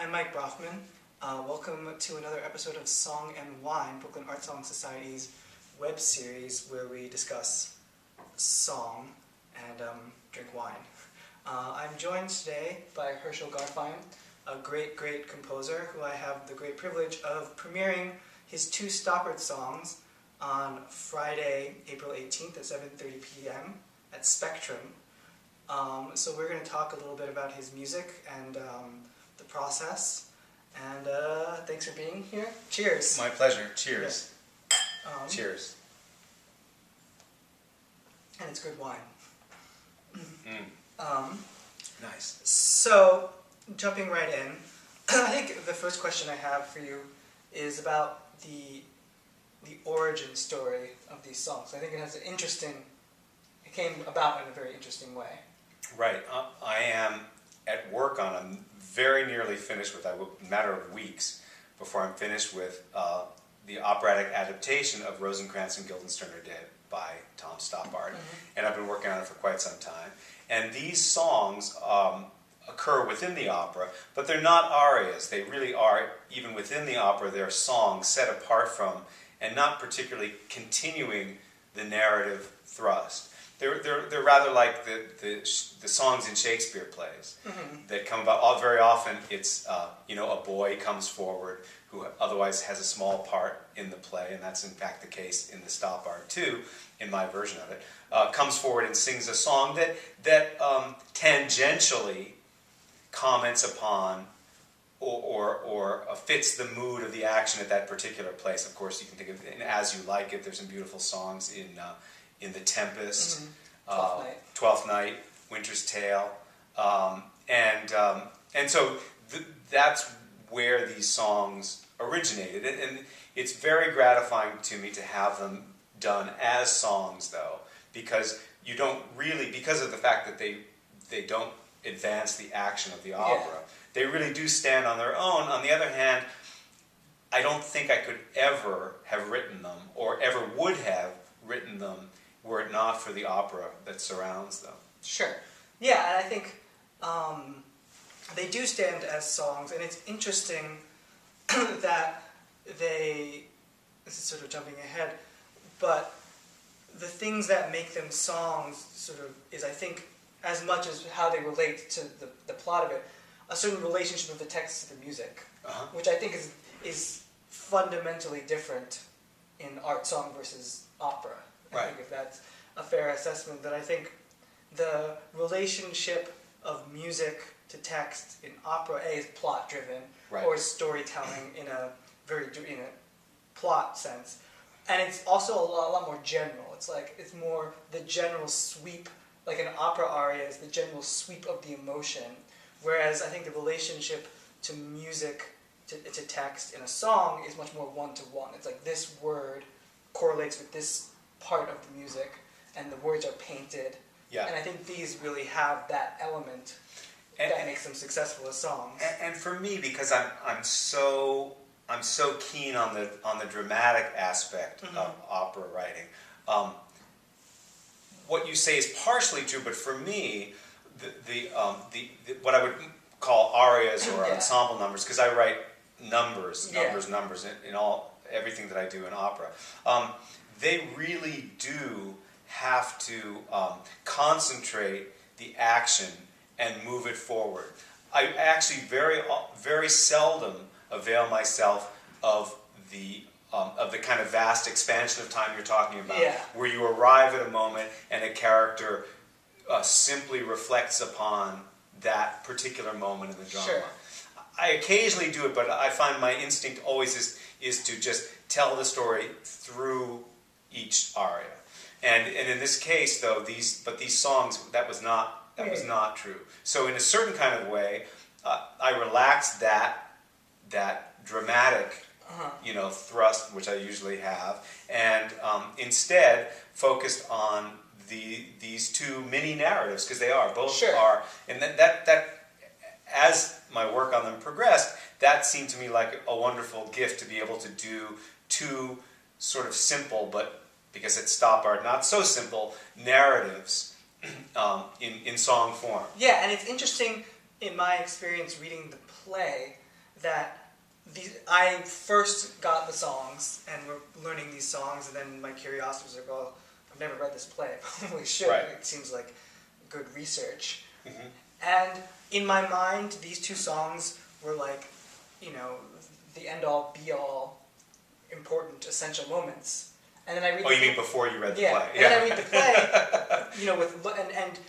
I'm Mike Brofman. Welcome to another episode of Song and Wine, Brooklyn Art Song Society's web series where we discuss song and drink wine. I'm joined today by Hershel Garfein, a great composer who I have the great privilege of premiering his two Stoppard songs on Friday, April 18th at 7:30 p.m. at Spectrum. So we're going to talk a little bit about his music and the process. And thanks for being here. Cheers. My pleasure. Cheers. Yeah. Cheers. And it's good wine. Nice. So, jumping right in, I think the first question I have for you is about the origin story of these songs. I think it has it came about in a very interesting way. Right. I am at work on them, very nearly finished with, a matter of weeks before I'm finished with the operatic adaptation of Rosencrantz and Guildenstern Are Dead by Tom Stoppard. Mm-hmm. And I've been working on it for quite some time. And these songs occur within the opera, but they're not arias. They really are, even within the opera, they're songs set apart from and not particularly continuing the narrative thrust. They're rather like the songs in Shakespeare plays that come about. Very often it's a boy comes forward who otherwise has a small part in the play, and that's in fact the case in the Stoppard too, in my version of it. Comes forward and sings a song that tangentially comments upon or fits the mood of the action at that particular place. Of course, you can think of it in As You Like It. There's some beautiful songs in The Tempest, Twelfth Night, Winter's Tale, and so that's where these songs originated, and it's very gratifying to me to have them done as songs, though, because you don't really, because of the fact that they don't advance the action of the opera, they really do stand on their own. On the other hand, I don't think I could ever have written them, or ever would have written them, were it not for the opera that surrounds them. Sure. Yeah, and I think they do stand as songs, and it's interesting that this is sort of jumping ahead, but the things that make them songs sort of is, I think, as much as how they relate to the plot of it, a certain relationship of the text to the music, which I think is fundamentally different in art song versus opera. I think if that's a fair assessment, that I think the relationship of music to text in opera, is plot driven, or is storytelling in a plot sense, and it's also a lot more general. It's more the general sweep, like an opera aria is the general sweep of the emotion, whereas I think the relationship to music to text in a song is much more one-to-one. It's like this word correlates with this part of the music, and the words are painted. Yeah. And I think these really have that element that makes them successful as songs. And for me, because I'm so keen on the dramatic aspect of opera writing, what you say is partially true, but for me, the what I would call arias or ensemble numbers, because I write numbers in everything that I do in opera. They really do have to concentrate the action and move it forward. I actually very seldom avail myself of the kind of vast expansion of time you're talking about, where you arrive at a moment and a character simply reflects upon that particular moment in the drama. Sure. I occasionally do it, but I find my instinct always is to just tell the story through each aria. And in this case, though, these songs, that was not true. So in a certain kind of way, I relaxed that dramatic thrust, which I usually have, and instead focused on these two mini narratives, because they are both are, and that as my work on them progressed, that seemed to me like a wonderful gift to be able to do two sort of simple, but because it's Stoppard, not so simple, narratives in song form. Yeah, and it's interesting in my experience reading the play that I first got the songs and were learning these songs, and then my curiosity was like, well, I've never read this play. I probably should. Right. It seems like good research. Mm-hmm. And in my mind, these two songs were like, you know, the end-all, be-all, important, essential moments. And then I read. Oh, you mean before you read the play? Yeah. And then I read the play, you know, and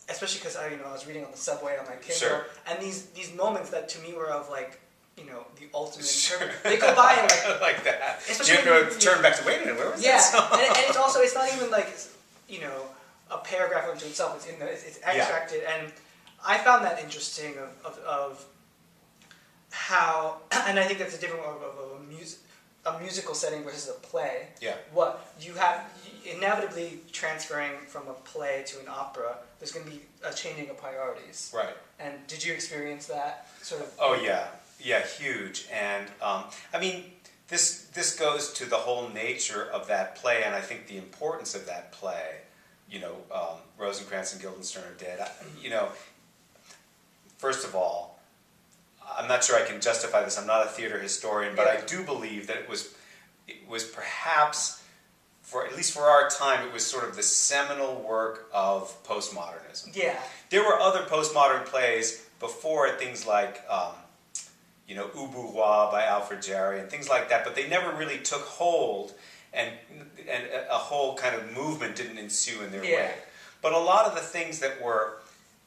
especially because I was reading on the subway on my Kindle, Sure. and these moments that to me were of like, you know, the ultimate. Sure. They go by and like that. Especially You have to turn back to, wait a minute, where was that song? and it's also, it's not even like, you know, a paragraph unto itself. It's it's extracted, and I found that interesting of how, and I think that's a different one of a musical setting versus a play. Yeah. What you have inevitably transferring from a play to an opera, there's going to be a changing of priorities. Right. And did you experience that sort of? Oh yeah, huge. And I mean, this goes to the whole nature of that play, and I think the importance of that play. You know, Rosencrantz and Guildenstern are dead. You know, first of all, I'm not sure I can justify this. I'm not a theater historian, but I do believe that it was perhaps, at least for our time, it was sort of the seminal work of postmodernism. Yeah. There were other postmodern plays before it, things like, you know, Au Bourgeois by Alfred Jarry and things like that, but they never really took hold, and a whole kind of movement didn't ensue in their wake. But a lot of the things that were,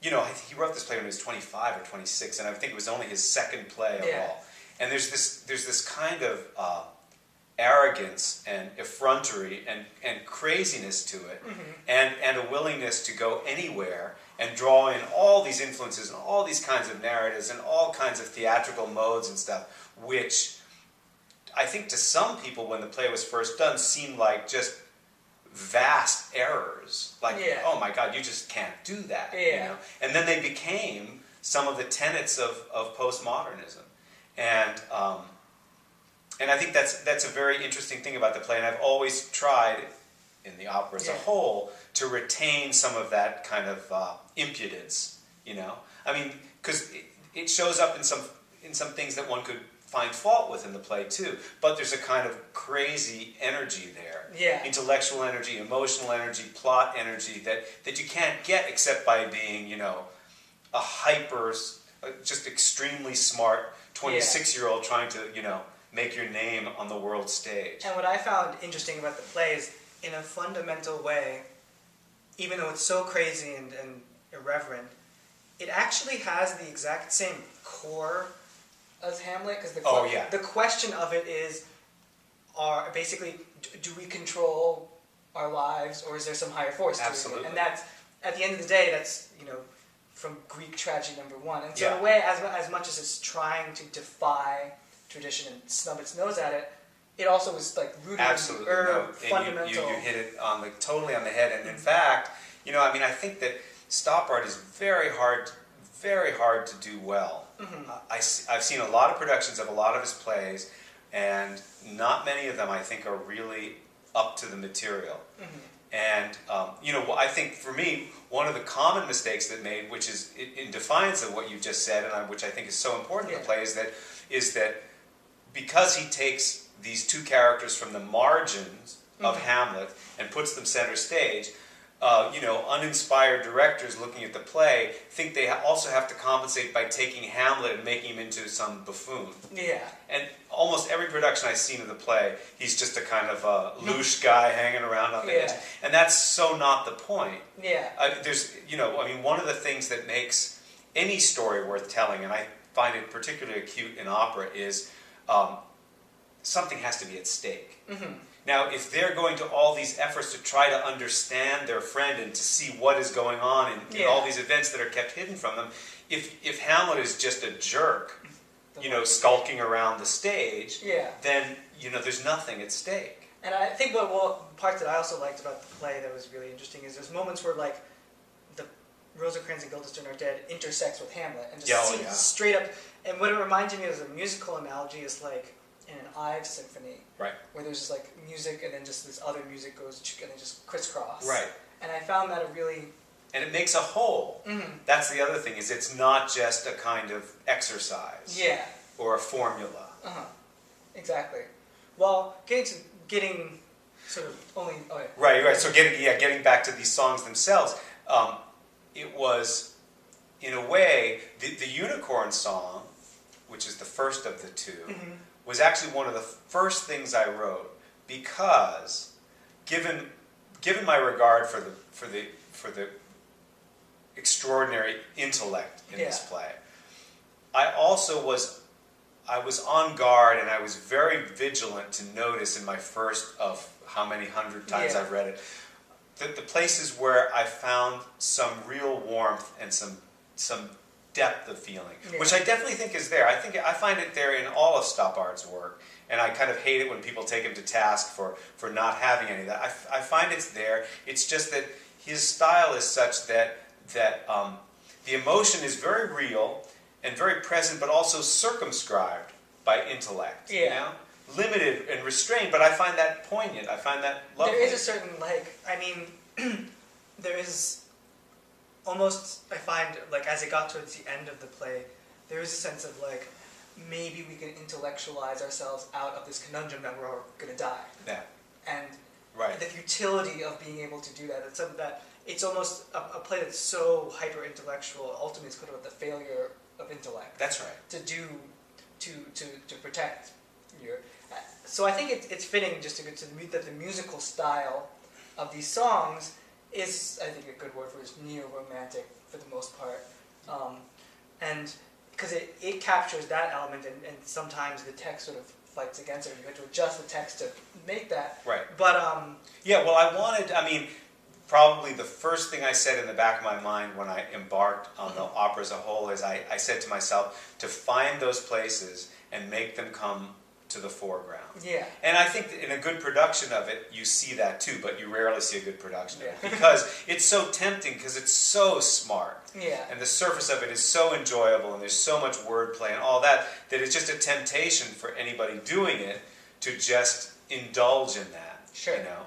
you know, he wrote this play when he was 25 or 26, and I think it was only his second play of all. And there's this kind of arrogance and effrontery and craziness to it, and a willingness to go anywhere and draw in all these influences and all these kinds of narratives and all kinds of theatrical modes and stuff, which I think to some people when the play was first done seemed like just vast errors. Like, oh my God, you just can't do that. You know? And then they became some of the tenets of postmodernism. And I think that's a very interesting thing about the play, and I've always tried, in the opera as a whole, to retain some of that kind of impudence, you know? I mean, because it shows up in some things that one could find fault with in the play too, but there's a kind of crazy energy there. Intellectual energy, emotional energy, plot energy that you can't get except by being, you know, a hyper, just extremely smart 26-year-old trying to, you know, make your name on the world stage. And what I found interesting about the play is, in a fundamental way, even though it's so crazy and irreverent, it actually has the exact same core as Hamlet, because the question of it is, basically, do we control our lives, or is there some higher force to it? And that's, at the end of the day, that's, you know, from Greek tragedy #1. And so in a way, as much as it's trying to defy tradition and snub its nose at it, it also was like rooted in fundamental. You hit it totally on the head. And in fact, you know, I mean, I think that stop art is very hard to do well. I've seen a lot of productions of a lot of his plays, and not many of them I think are really up to the material. And you know, I think for me, one of the common mistakes that made, which is in defiance of what you just said, and which I think is so important in the play, is that because he takes these two characters from the margins of Hamlet and puts them center stage, you know, uninspired directors looking at the play think they also have to compensate by taking Hamlet and making him into some buffoon. And almost every production I've seen of the play, he's just a kind of louche guy hanging around on the edge. And that's so not the point. There's, you know, I mean, one of the things that makes any story worth telling, and I find it particularly acute in opera, is something has to be at stake. Now, if they're going to all these efforts to try to understand their friend and to see what is going on in all these events that are kept hidden from them, if Hamlet is just a jerk, you know, skulking around the stage, then, you know, there's nothing at stake. And I think what part that I also liked about the play that was really interesting is there's moments where, like, the Rosencrantz and Guildenstern Are Dead intersects with Hamlet, and just straight up. And what it reminded me of as a musical analogy is like in an Ives symphony, where there's just like music and then just this other music goes and they just crisscross. And I found that a really... And it makes a whole. That's the other thing, is it's not just a kind of exercise. or a formula. Exactly. Well, getting sort of only. Oh yeah. Right. So getting back to these songs themselves, it was, in a way, the Unicorn song, which is the first of the two, was actually one of the first things I wrote because, given my regard for the extraordinary intellect in this play, I was on guard and I was very vigilant to notice in my first of how many hundred times I've read it, that the places where I found some real warmth and some depth of feeling, which I definitely think is there. I find it there in all of Stoppard's work, and I kind of hate it when people take him to task for not having any of that. I find it's there. It's just that his style is such that the emotion is very real and very present, but also circumscribed by intellect. You know? Limited and restrained, but I find that poignant. I find that lovely. There is a certain, there is almost, I find, as it got towards the end of the play, there is a sense of, maybe we can intellectualize ourselves out of this conundrum that we're all going to die. Yeah. And the futility of being able to do that. It's something that, it's almost a play that's so hyper-intellectual, ultimately it's kind of the failure of intellect. That's right. To protect your... So I think it's fitting just to meet that the musical style of these songs is, I think a good word for it, is neo-romantic for the most part. And because it captures that element, and sometimes the text sort of fights against it, and you have to adjust the text to make that. Right. But... probably the first thing I said in the back of my mind when I embarked on the opera as a whole is I said to myself to find those places and make them come to the foreground. Yeah. And I think that in a good production of it, you see that too, but you rarely see a good production of it because it's so tempting, because it's so smart. Yeah. And the surface of it is so enjoyable, and there's so much wordplay and all that, that it's just a temptation for anybody doing it to just indulge in that. Sure. You know?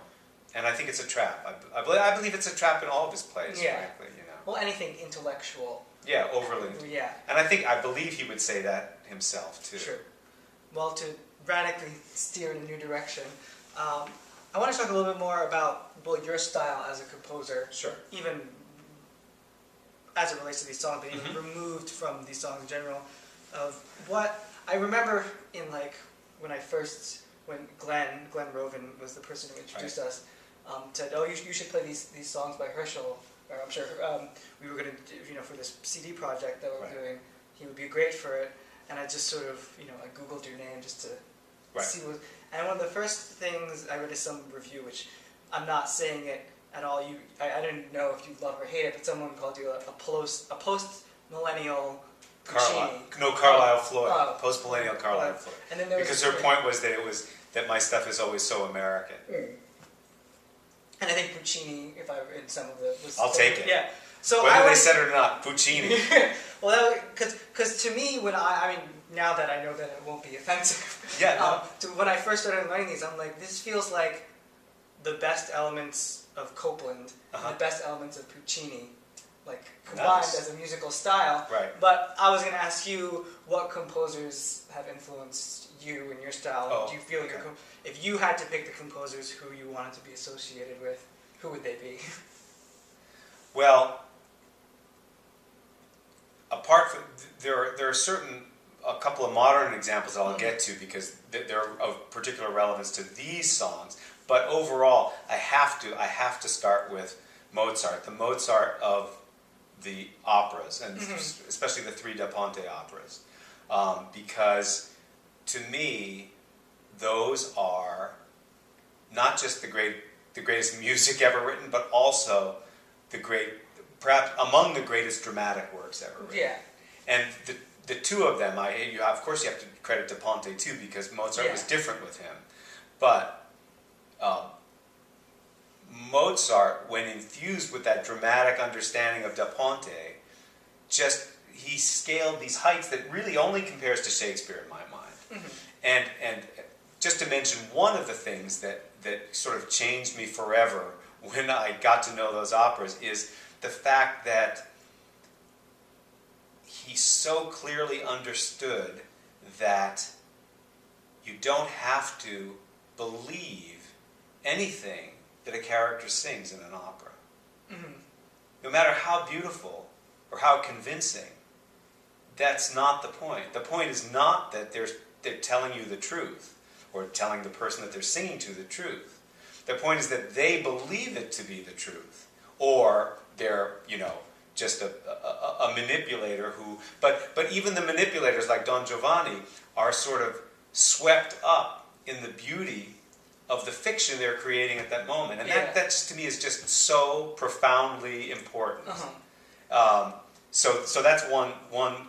And I think it's a trap. I believe it's a trap in all of his plays, frankly. You know. Well, anything intellectual. Yeah, overly. Yeah. And I believe he would say that himself too. Sure. Well, to radically steer in a new direction, I want to talk a little bit more about your style as a composer. Sure. Even as it relates to these songs, but even removed from these songs in general. Of what I remember in when Glenn Rovin was the person who introduced us. Said, "Oh, you should play these songs by Hershel." Or I'm sure we were going to do, for this CD project that we're doing. He would be great for it. And I just sort of, I Googled your name just to see what. And one of the first things I read is some review, which I'm not saying it at all. I didn't know if you love or hate it, but someone called you a post-millennial Puccini. Carlisle Floyd. Post-millennial Carlisle Floyd. And then because her point was that my stuff is always so American. And I think Puccini, if I were in some of the... I'll take it. Yeah. So whether they said it or not, Puccini. Well, because to me, when now that I know that it won't be offensive, when I first started learning these, I'm like, this feels like the best elements of Copland, the best elements of Puccini, combined as a musical style. Right. But I was going to ask you, what composers have influenced you in your style? Do you feel if you had to pick the composers who you wanted to be associated with, who would they be? Well, apart from there are a couple of modern examples I'll get to because they're of particular relevance to these songs. But overall, I have to start with Mozart, the Mozart of the operas, and especially the three Da Ponte operas, because to me, those are not just the greatest music ever written, but also perhaps among the greatest dramatic works ever written. Yeah. And the two of them, of course you have to credit Da Ponte too, because Mozart was different with him. But Mozart, when infused with that dramatic understanding of Da Ponte, he scaled these heights that really only compares to Shakespeare in my mind. And just to mention one of the things that sort of changed me forever when I got to know those operas is the fact that he so clearly understood that you don't have to believe anything that a character sings in an opera. Mm-hmm. No matter how beautiful or how convincing, that's not the point. The point is not that they're telling you the truth or telling the person that they're singing to the truth. The point is that they believe it to be the truth, or they're, just a manipulator who. But even the manipulators like Don Giovanni are sort of swept up in the beauty of the fiction they're creating at that moment, and that just, to me, is just so profoundly important. Uh-huh. So that's one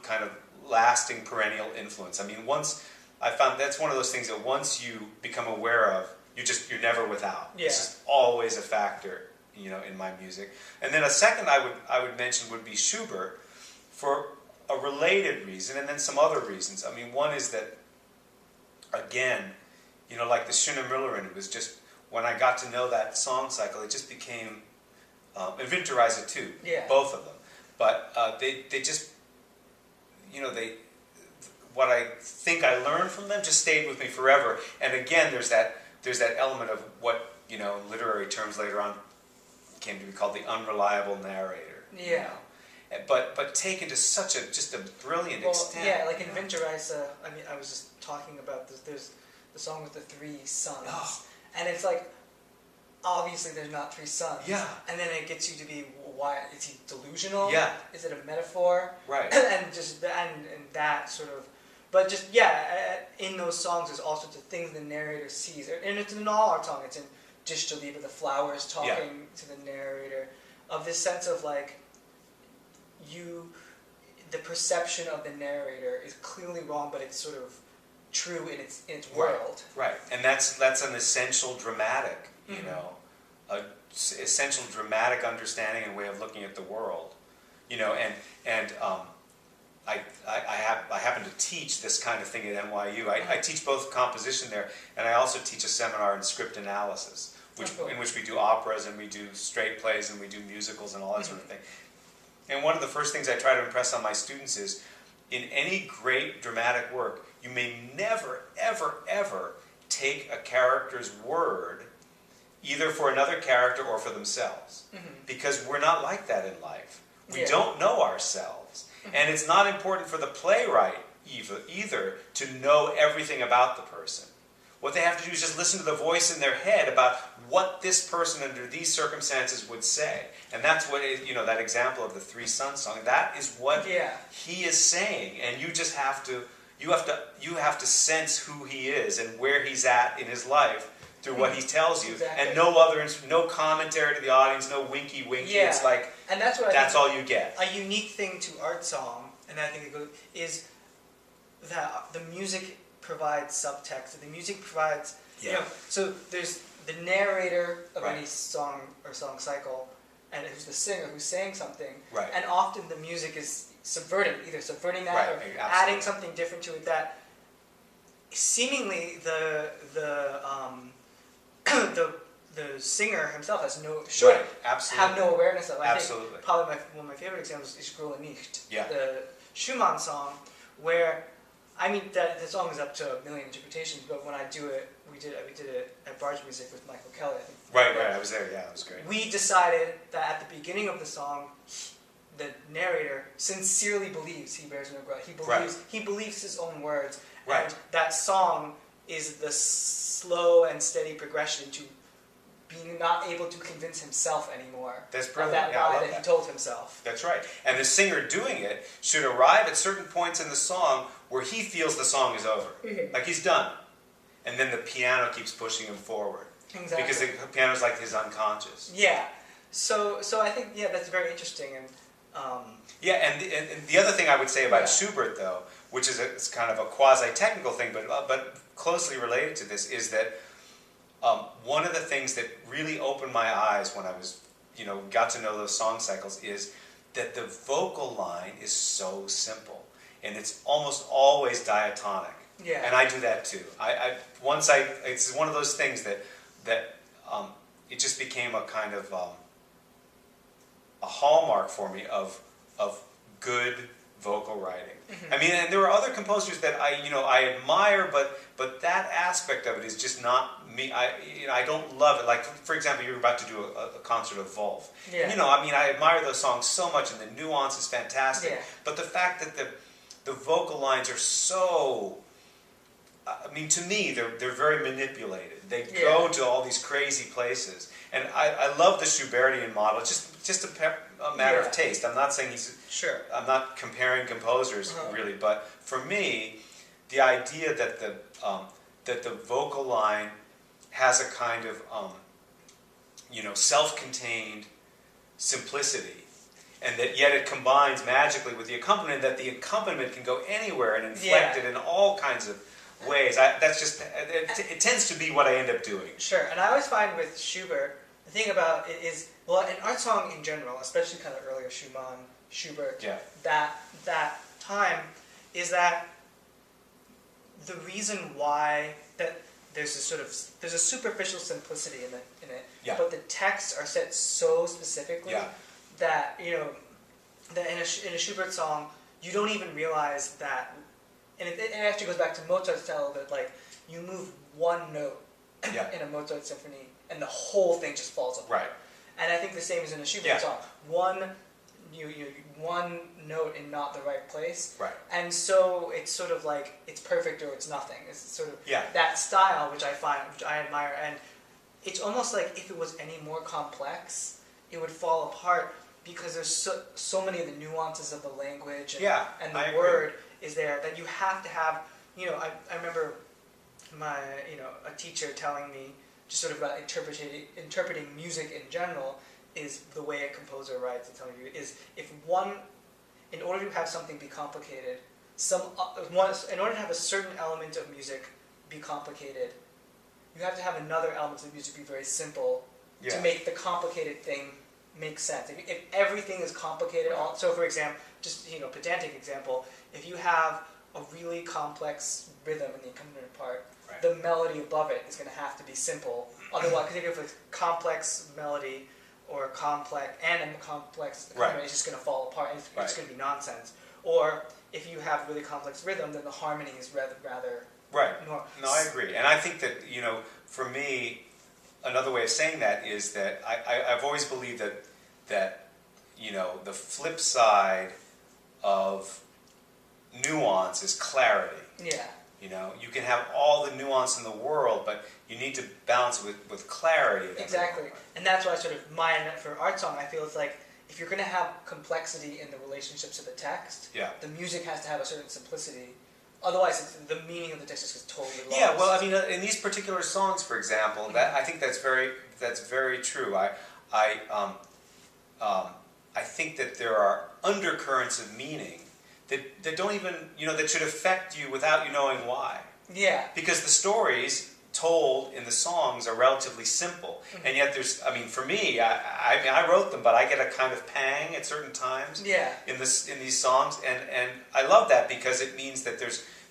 kind of lasting perennial influence. I mean, once I found that's one of those things that once you become aware of, you're never without. Yeah. It's just always a factor, in my music. And then a second I would mention would be Schubert for a related reason, and then some other reasons. I mean, one is that, again, like the Schöne Müllerin, it was just, when I got to know that song cycle, it just became, and Winterreise too, both of them. But they just, what I think I learned from them just stayed with me forever. And again, there's that element of what, in literary terms later on came to be called the unreliable narrator. Yeah. But taken to such just a brilliant extent. Yeah, like in Winterreise, I was just talking about this. There's the song with the three sons, and it's like, obviously there's not three sons. Yeah. And then it gets you to be, why is he delusional? Yeah. Is it a metaphor? Right. and that sort of, but just in those songs there's all sorts of things the narrator sees, and it's in all our song. It's in Dish to Liebe, the flowers talking to the narrator, of this sense of like, the perception of the narrator is clearly wrong, but it's sort of true in its world. Right, and that's an essential dramatic, a essential dramatic understanding and way of looking at the world, I happen to teach this kind of thing at NYU. I teach both composition there, and I also teach a seminar in script analysis, in which we do operas and we do straight plays and we do musicals and all that sort of thing. And one of the first things I try to impress on my students is, in any great dramatic work, you may never, ever, ever take a character's word either for another character or for themselves. Mm-hmm. Because we're not like that in life. We don't know ourselves. Mm-hmm. And it's not important for the playwright either to know everything about the person. What they have to do is just listen to the voice in their head about what this person under these circumstances would say. And that's what, that example of the Three Sons song, that is what he is saying. And you just have to, you have to sense who he is and where he's at in his life through what he tells you. Exactly. And no commentary to the audience, no winky. Yeah. It's like, and that's all you get. A unique thing to art song, and I think is that the music provides subtext. The music provides, so there's the narrator of any song or song cycle, and who's the singer who's saying something. Right. And often the music is either subverting that or adding something different to it that seemingly the singer himself has have no awareness of. I think probably one of my favorite examples is Grolle Nicht, the Schumann song, where the song is up to 1 million interpretations, but when I do it, we did it at Barge Music with Michael Kelly, I think. Right, I was there, it was great. We decided that at the beginning of the song, the narrator sincerely believes he bears no grudge. He believes his own words. Right. And that song is the slow and steady progression to being not able to convince himself anymore. That's brilliant. Of that lie that he told himself. That's right. And the singer doing it should arrive at certain points in the song where he feels the song is over. Mm-hmm. Like he's done. And then the piano keeps pushing him forward. Exactly. Because the piano's like his unconscious. Yeah. So I think, that's very interesting. And and the other thing I would say about Schubert, though, which is it's kind of a quasi-technical thing, but closely related to this, is that one of the things that really opened my eyes when I was, got to know those song cycles is that the vocal line is so simple, and it's almost always diatonic. Yeah. And I do that too. It's one of those things that it just became a kind of a hallmark for me of good vocal writing. I mean, and there are other composers that I admire, but that aspect of it is just not me. I don't love it. Like, for example, you're about to do a concert of Wolf. Yeah. And, I mean, I admire those songs so much, and the nuance is fantastic. Yeah. But the fact that the vocal lines are so, I mean, to me, they're very manipulated. They go to all these crazy places. And I love the Schubertian model. It's just a matter of taste. I'm not saying I'm not comparing composers really, but for me, the idea that the vocal line has a kind of self-contained simplicity, and that yet it combines magically with the accompaniment. That the accompaniment can go anywhere and inflect it in all kinds of ways. It tends to be what I end up doing. Sure, and I always find with Schubert, the thing about it is, well, an art song in general, especially kind of earlier Schumann, Schubert, that time, is that the reason why that there's a superficial simplicity in it, but the texts are set so specifically that that in a Schubert song you don't even realize that. And it actually goes back to Mozart's style that, like, you move one note in a Mozart symphony and the whole thing just falls apart. Right. And I think the same is in a Schubert song. One note in not the right place. Right. And so it's sort of like it's perfect or it's nothing. It's sort of that style which I admire, and it's almost like if it was any more complex, it would fall apart because there's so many of the nuances of the language and the word is there that you have to have. I remember a teacher telling me just sort of about interpreting music in general is the way a composer writes. And telling you is in order to have something be complicated, in order to have a certain element of music be complicated, you have to have another element of music be very simple to make the complicated thing make sense. If everything is complicated, so for example, just pedantic example, if you have a really complex rhythm in the accompaniment part, the melody above it is going to have to be simple. Otherwise, because if you have a complex melody or a complex accompaniment, it's just going to fall apart. It's just going to be nonsense. Or if you have really complex rhythm, then the harmony is rather normal. No, I agree, and I think that for me, another way of saying that is that I've always believed that the flip side of nuance is clarity. Yeah. You can have all the nuance in the world, but you need to balance it with clarity. Exactly. And that's why for art song, I feel it's like, if you're going to have complexity in the relationships of the text, the music has to have a certain simplicity. Otherwise, the meaning of the text is just totally lost. Yeah, well, I mean, in these particular songs, for example, I think that's very true. I think that there are undercurrents of meaning that don't even, that should affect you without you knowing why. Yeah. Because the stories told in the songs are relatively simple, and yet for me, I wrote them, but I get a kind of pang at certain times in these songs, and I love that because it means that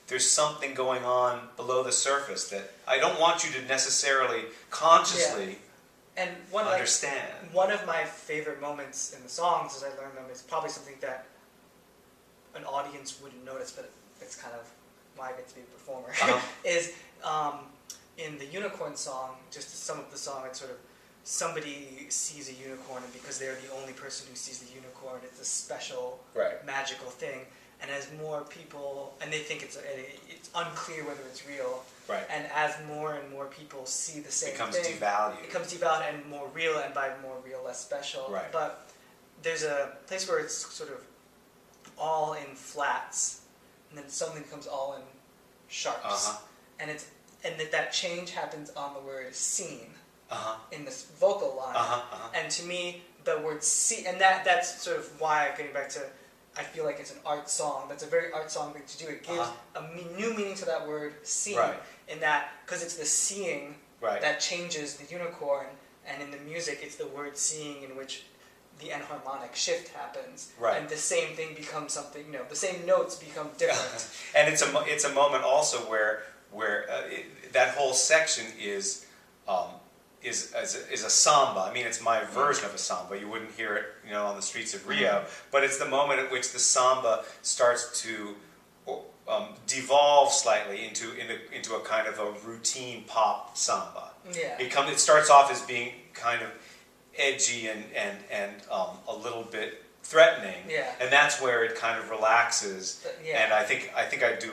there's something going on below the surface that I don't want you to necessarily consciously understand. One of my favorite moments in the songs as I learned them is probably something that an audience wouldn't notice, but it's kind of why I get to be a performer, is in the Unicorn song, just some of the song, it's sort of somebody sees a unicorn, and because they're the only person who sees the unicorn, it's a special, magical thing. And as more people, and they think it's unclear whether it's real, and as more and more people see the same thing, it becomes devalued and more real, and by more real, less special. But there's a place where it's sort of all in flats, and then suddenly becomes all in sharps, and that change happens on the word seen in this vocal line. And to me, the word "see," and that's sort of why, getting back to, I feel like it's an art song. That's a very art song thing to do. It gives a new meaning to that word "seen," in that, because it's the seeing that changes the unicorn, and in the music, it's the word "seeing" in which the enharmonic shift happens, and the same thing becomes something. The same notes become different. And it's a moment also where that whole section is is a samba. I mean, it's my version of a samba. You wouldn't hear it, on the streets of Rio. But it's the moment at which the samba starts to devolve slightly into a kind of a routine pop samba. Yeah. It starts off as being kind of edgy and a little bit threatening. Yeah. And that's where it kind of relaxes. Yeah. And I think I do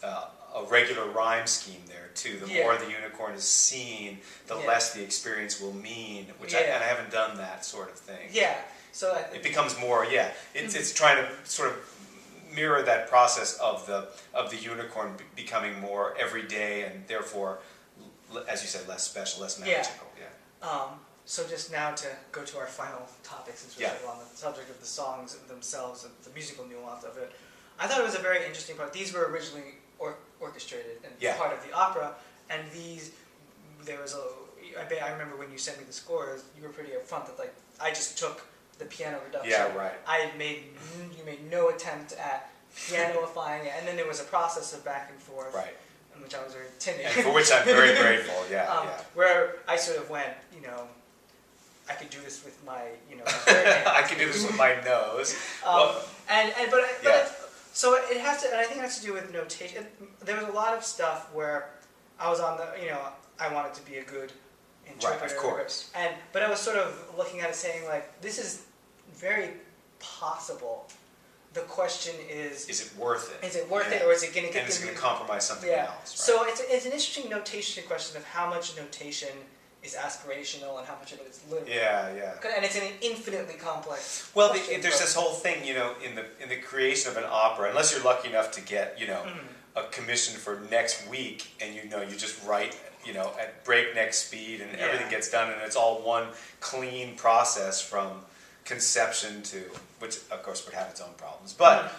a regular rhyme scheme there too. The more the unicorn is seen, the less the experience will mean. And I haven't done that sort of thing. Yeah. So it becomes more. It's trying to sort of mirror that process of the unicorn becoming more everyday and therefore, as you said, less special, less magical. Yeah. So just now to go to our final topic, since we're on the subject of the songs themselves and the musical nuance of it, I thought it was a very interesting part. These were originally orchestrated and part of the opera, and I remember when you sent me the scores, you were pretty upfront that I just took the piano reduction. Yeah, right. You made no attempt at pianoifying it, and then there was a process of back and forth. Right. In which I was very timid. And for which I'm very grateful, Where I sort of went, I could do this with my, I could do this with my nose. So it has to, and I think it has to do with notation. There was a lot of stuff where I was on the, I wanted to be a good interpreter. Right, of course. But I was sort of looking at it saying, this is very possible. The question is it worth it? Is it worth it, or is it going to get... And it's going to compromise something else, right? So it's an interesting notation question of how much notation is aspirational and how much of it is literal. Yeah. And it's an infinitely complex question. There's this whole thing, in the creation of an opera, unless you're lucky enough to get, a commission for next week, and you just write, at breakneck speed, and everything gets done, and it's all one clean process from conception to, which of course would have its own problems, but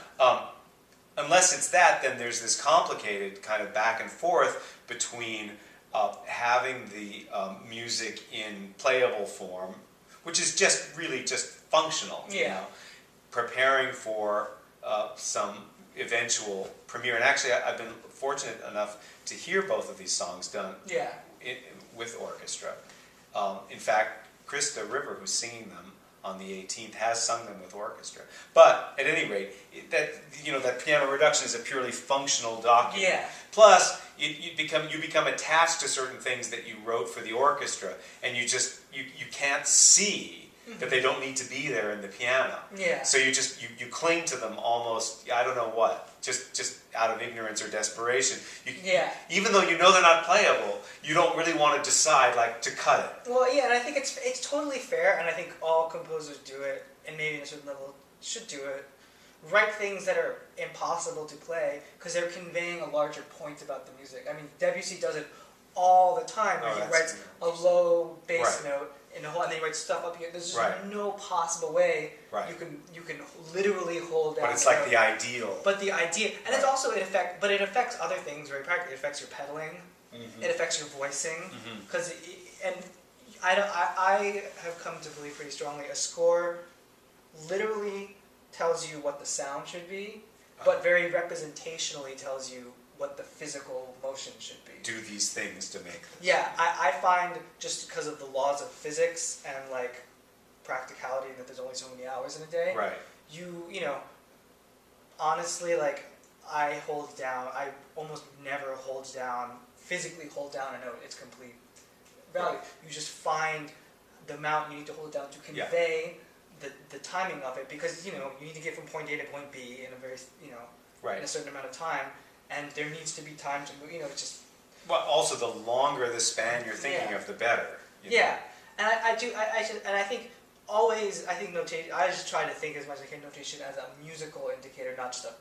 unless it's that, then there's this complicated kind of back and forth between having the music in playable form, which is really just functional, preparing for some eventual premiere. And actually, I've been fortunate enough to hear both of these songs done with orchestra. In fact, Krista River, who's singing them on the 18th, has sung them with orchestra. But at any rate, that piano reduction is a purely functional document. Yeah. Plus, you become attached to certain things that you wrote for the orchestra, and you can't see that they don't need to be there in the piano. Yeah. So you cling to them almost, I don't know what, just out of ignorance or desperation. Even though you know they're not playable, you don't really want to decide to cut it. Well, and I think it's totally fair, and I think all composers do it, and maybe at a certain level should do it. Write things that are impossible to play because they're conveying a larger point about the music. I mean, Debussy does it all the time where he writes a low bass note and then he writes stuff up here. There's just no possible way you can literally hold down. But it's like the ideal. But the idea, and it's also it affects other things very practically. It affects your pedaling. Mm-hmm. It affects your voicing because I have come to believe pretty strongly a score literally tells you what the sound should be, but very representationally tells you what the physical motion should be. Do these things to make this. Yeah, I find just because of the laws of physics and practicality, and that there's only so many hours in a day. Right. Honestly, I almost never physically hold down a note. It's complete value. You just find the amount you need to hold down to convey the timing of it, because you need to get from point A to point B in a very in a certain amount of time, and there needs to be time to move. It's just. Well, also the longer the span you're thinking of, the better. Yeah, and I think always notation. I just try to think as much as I can notation as a musical indicator, not just a.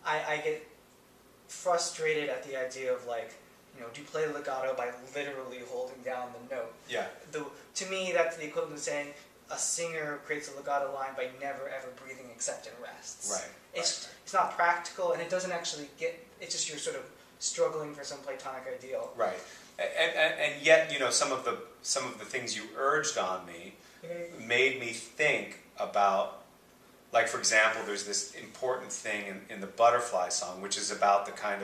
I get frustrated at the idea of do you play legato by literally holding down the note? Yeah. To me, that's the equivalent of saying a singer creates a legato line by never ever breathing except in rests. Right. It's not practical, and it doesn't actually get. It's just you're sort of struggling for some platonic ideal. Right. And yet, some of the things you urged on me made me think about. Like, for example, there's this important thing in the Butterfly song, which is about the kind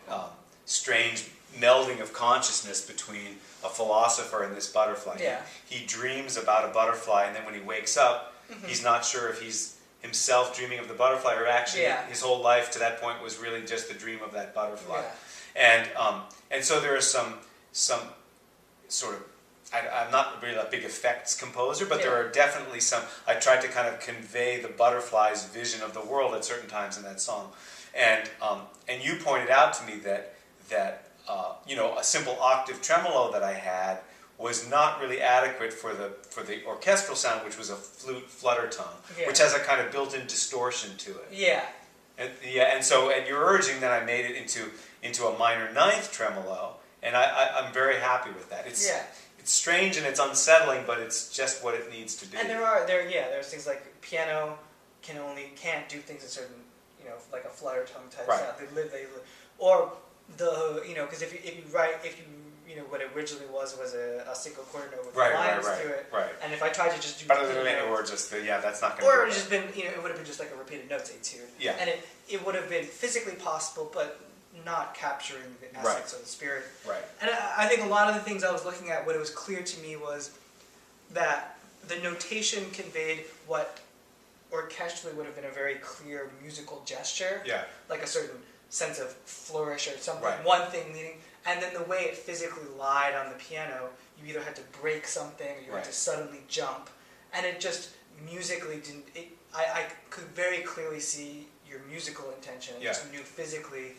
of strange melding of consciousness between a philosopher and this butterfly. Yeah. He dreams about a butterfly, and then when he wakes up, he's not sure if he's himself dreaming of the butterfly or actually his whole life to that point was really just the dream of that butterfly. And so there are some sort of, I'm not really a big effects composer, but there are definitely some. I tried to kind of convey the butterfly's vision of the world at certain times in that song, and you pointed out to me that a simple octave tremolo that I had was not really adequate for the orchestral sound, which was a flute flutter tone, which has a kind of built-in distortion to it. Yeah. And you're urging that I made it into a minor ninth tremolo, and I'm very happy with that. It's strange and it's unsettling, but it's just what it needs to be. And there's things like piano can't do things in certain, like a flutter tone type sound. Or because if you what it originally was a single quarter note with lines through it, and if I tried to just do that's not going to. Or it would have just been it would have been just like a repeated notes etude. Yeah. And it would have been physically possible, but not capturing the essence or the spirit. Right. And I think a lot of the things I was looking at, what it was clear to me was that the notation conveyed what orchestrally would have been a very clear musical gesture. Yeah. Like a certain sense of flourish or something, one thing leading, and then the way it physically lied on the piano, you either had to break something or you had to suddenly jump, and it just musically didn't. I could very clearly see your musical intention. I just knew physically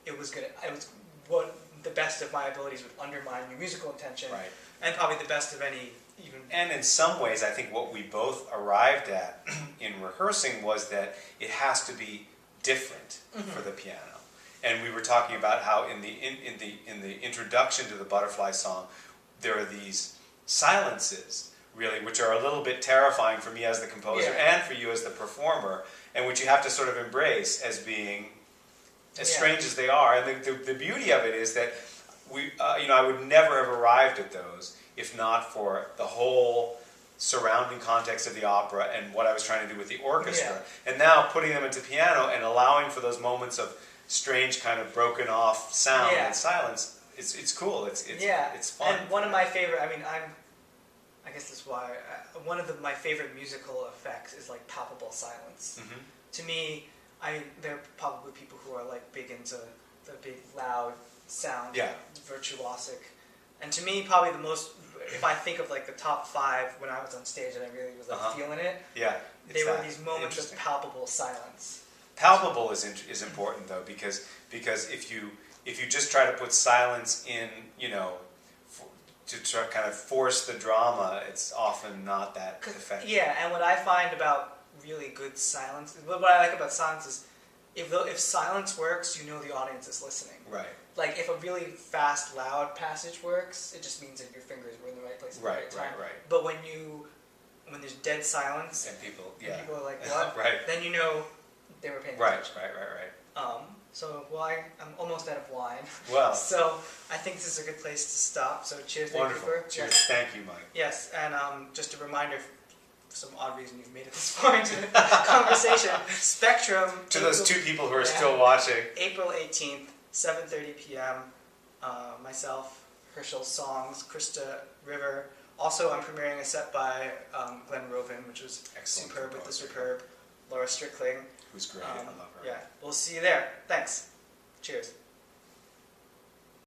it was gonna. It was what the best of my abilities would undermine your musical intention, and probably the best of any even. And in some ways, I think what we both arrived at in rehearsing was that it has to be different for the piano. And we were talking about how in the introduction to the Butterfly song, there are these silences, really, which are a little bit terrifying for me as the composer and for you as the performer, and which you have to sort of embrace as being as strange as they are. And the beauty of it is that I would never have arrived at those if not for the whole surrounding context of the opera and what I was trying to do with the orchestra. And now putting them into piano and allowing for those moments of strange kind of broken off sound and silence, it's cool. It's fun. And one of my favorite, I guess that's why, one of my favorite musical effects is like palpable silence. To me, there are probably people who are like big into the big loud sound, virtuosic. And to me, probably the most, if I think of like the top 5 when I was on stage and I really was like feeling it, they were these moments of palpable silence. Palpable is important though, because if you just try to put silence in, to try kind of force the drama, it's often not that effective. Yeah, and what I find about really good silence, what I like about silence is, if silence works, you know the audience is listening. Right. Like if a really fast, loud passage works, it just means that your fingers were in the right place at the right time. Right. But when there's dead silence, and people are like, what? Then you know they were paying attention. Right. I'm almost out of wine. Well. So I think this is a good place to stop. So cheers. Wonderful. Thank you Cheers. Thank you, Mike. Yes, and just a reminder, for some odd reason you've made it this far into the conversation, Spectrum. To those 2 people who are still watching. April 18th, 7:30 p.m. Myself, Hershel Songs, Krista River. Also, I'm premiering a set by Glenn Rovin, which was superb with the superb Laura Strickling. Who's great. I love her. Yeah, we'll see you there. Thanks. Cheers.